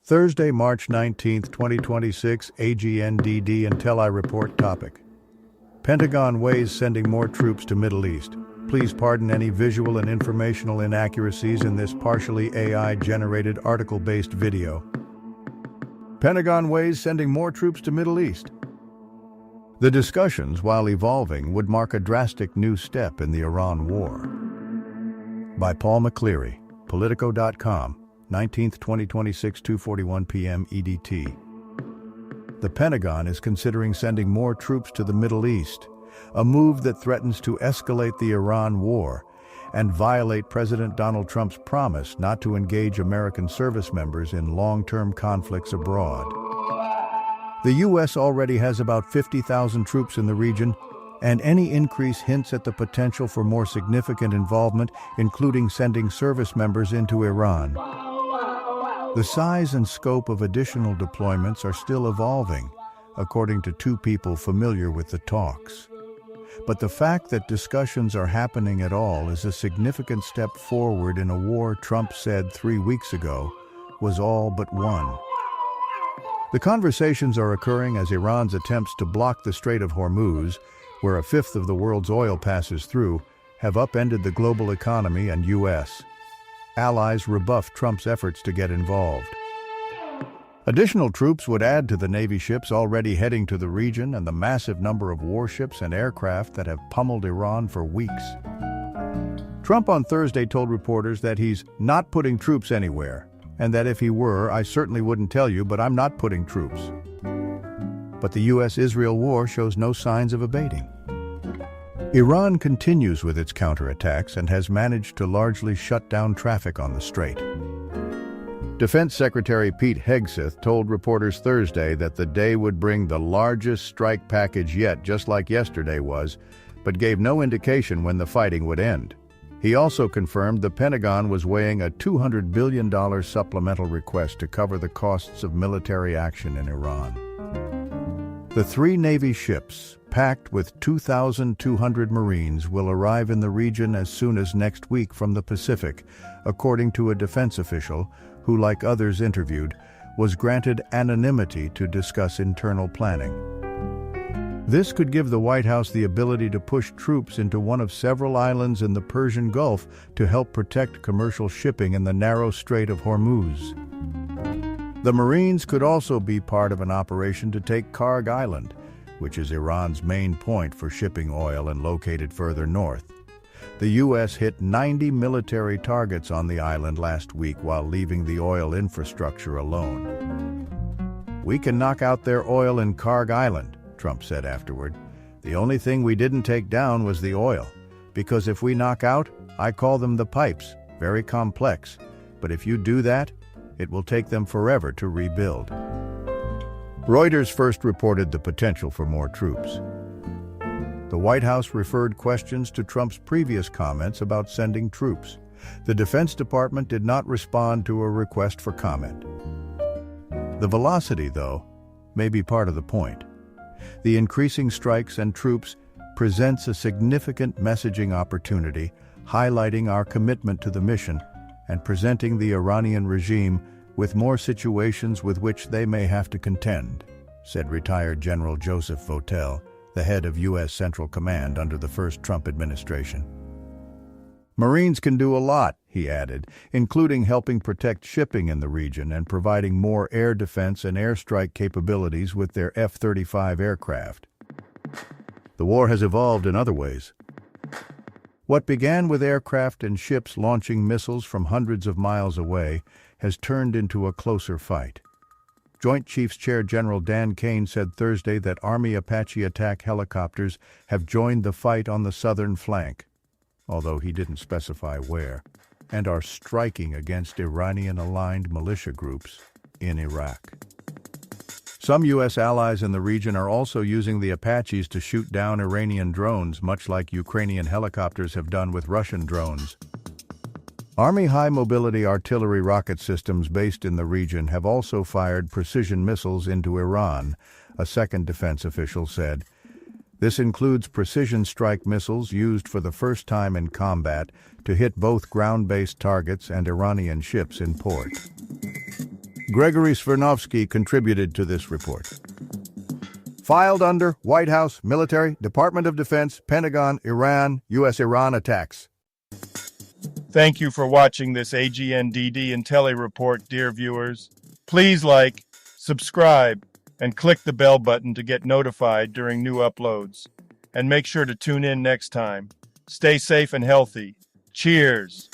Thursday, March 19, 2026, AGNDD intelliReport topic. Pentagon weighs sending more troops to Middle East. Please pardon any visual and informational inaccuracies in this partially AI-generated article-based video. Pentagon weighs sending more troops to Middle East. The discussions, while evolving, would mark a drastic new step in the Iran war. By Paul McCleary, Politico.com, 19th, 2026, 2:41 p.m. EDT. The Pentagon is considering sending more troops to the Middle East, a move that threatens to escalate the Iran war and violate President Donald Trump's promise not to engage American service members in long-term conflicts abroad. The U.S. already has about 50,000 troops in the region, and any increase hints at the potential for more significant involvement, including sending service members into Iran. The size and scope of additional deployments are still evolving, according to two people familiar with the talks. But the fact that discussions are happening at all is a significant step forward in a war Trump said 3 weeks ago was all but won. The conversations are occurring as Iran's attempts to block the Strait of Hormuz, where a fifth of the world's oil passes through, have upended the global economy and U.S. allies rebuff Trump's efforts to get involved. Additional troops would add to the Navy ships already heading to the region and the massive number of warships and aircraft that have pummeled Iran for weeks. Trump on Thursday told reporters that he's not putting troops anywhere, and that if he were, I certainly wouldn't tell you, but I'm not putting troops. But the U.S.-Israel war shows no signs of abating. Iran continues with its counterattacks and has managed to largely shut down traffic on the strait. Defense Secretary Pete Hegseth told reporters Thursday that the day would bring the largest strike package yet, just like yesterday was, but gave no indication when the fighting would end. He also confirmed the Pentagon was weighing a $200 billion supplemental request to cover the costs of military action in Iran. The 3 Navy ships, packed with 2,200 Marines, will arrive in the region as soon as next week from the Pacific, according to a defense official who, like others interviewed, was granted anonymity to discuss internal planning. This could give the White House the ability to push troops into one of several islands in the Persian Gulf to help protect commercial shipping in the narrow Strait of Hormuz. The Marines could also be part of an operation to take Karg Island, which is Iran's main point for shipping oil and located further north. The U.S. hit 90 military targets on the island last week while leaving the oil infrastructure alone. "We can knock out their oil in Karg Island," Trump said afterward. "The only thing we didn't take down was the oil, because if we knock out, I call them the pipes, very complex, but if you do that, it will take them forever to rebuild." Reuters first reported the potential for more troops. The White House referred questions to Trump's previous comments about sending troops. The Defense Department did not respond to a request for comment. The velocity, though, may be part of the point. The increasing strikes and troops presents a significant messaging opportunity, highlighting our commitment to the mission and presenting the Iranian regime with more situations with which they may have to contend, said retired General Joseph Votel, the head of U.S. Central Command under the first Trump administration. "Marines can do a lot," he added, including helping protect shipping in the region and providing more air defense and airstrike capabilities with their F-35 aircraft. The war has evolved in other ways. What began with aircraft and ships launching missiles from hundreds of miles away has turned into a closer fight. Joint Chiefs Chair General Dan Kane said Thursday that Army Apache attack helicopters have joined the fight on the southern flank, although he didn't specify where, and are striking against Iranian-aligned militia groups in Iraq. Some U.S. allies in the region are also using the Apaches to shoot down Iranian drones, much like Ukrainian helicopters have done with Russian drones. Army high-mobility artillery rocket systems based in the region have also fired precision missiles into Iran, a second defense official said. This includes precision strike missiles used for the first time in combat to hit both ground-based targets and Iranian ships in port. Gregory Svirnovsky contributed to this report. Filed under White House, Military, Department of Defense, Pentagon, Iran, U.S.-Iran attacks. Thank you for watching this AGNDD intelliReport, dear viewers. Please like, subscribe, and click the bell button to get notified during new uploads. And make sure to tune in next time. Stay safe and healthy. Cheers!